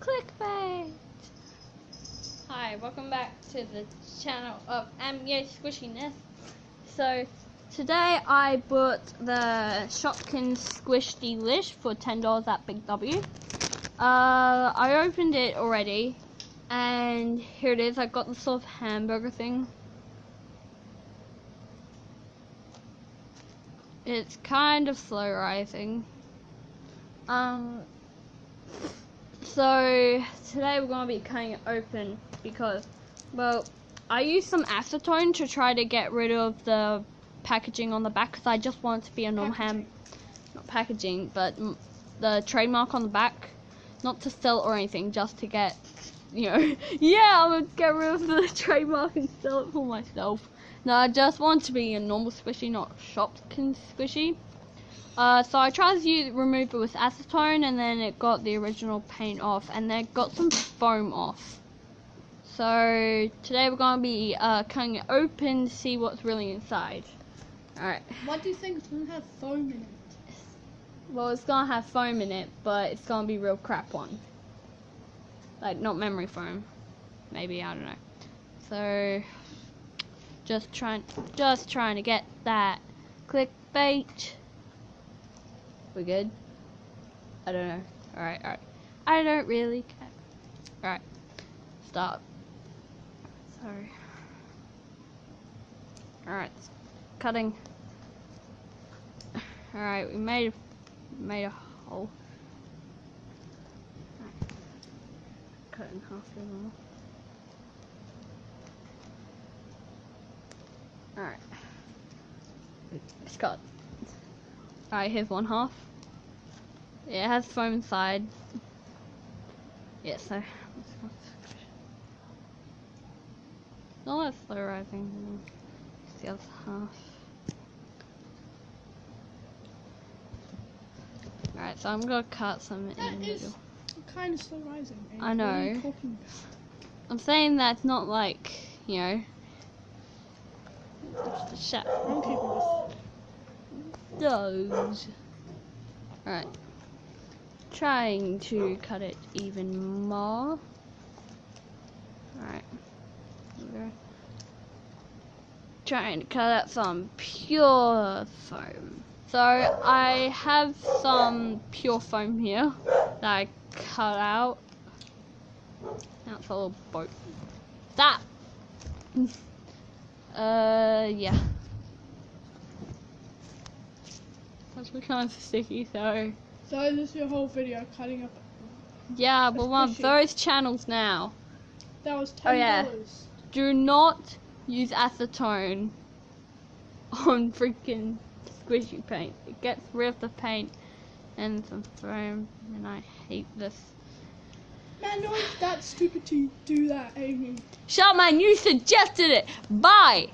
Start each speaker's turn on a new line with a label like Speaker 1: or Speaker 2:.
Speaker 1: Clickbait! Hi, welcome back to the channel of Squishiness. So, today I bought the Shopkins Squish Lush for $10 at Big W. I opened it already, and here it is. I got the sort of hamburger thing. It's kind of slow rising. So today we're going to be cutting it open because, well, I used some acetone to try to get rid of the packaging on the back because I just want it to be a normal not packaging, but the trademark on the back, not to sell or anything, just to get, yeah, I'm going to get rid of the trademark and sell it for myself. No, I just want it to be a normal squishy, not Shopkins squishy. So I tried to remove it with acetone, and then it got the original paint off, and then it got some foam off. So today we're going to be cutting it open to see what's really inside. Alright.
Speaker 2: Why do you think it's going to have foam in it?
Speaker 1: Well, it's going to have foam in it, but it's going to be real crap one. Like, not memory foam. Maybe, I don't know. So, just trying to get that clickbait. We good? I don't know. Alright. I don't really care. Alright. Stop. Sorry. Alright. Cutting. Alright, we made a hole. Right. Cut it in half a little more. Alright. It's cut. Alright, here's one half. Yeah, it has foam inside. Yeah, so not that slow rising. It's the other half. Alright, so I'm gonna cut some in the middle.
Speaker 2: Kind of slow rising.
Speaker 1: I know. I'm saying that's not like, shut.
Speaker 2: I'm keeping this.
Speaker 1: Those. Alright. Trying to cut it even more. Alright. Trying to cut out some pure foam. So I have some pure foam here that I cut out. Now it's a little boat. Stop! Yeah. That's kind of sticky, so.
Speaker 2: So is this your whole video, cutting up?
Speaker 1: Yeah, we're one of those channels now.
Speaker 2: That was $10.
Speaker 1: Oh yeah. Do not use acetone on freaking squishy paint. It gets rid of the paint and some foam, and I hate this.
Speaker 2: Man, no, it's that stupid to do that, Amy.
Speaker 1: Shut up, man, you suggested it! Bye!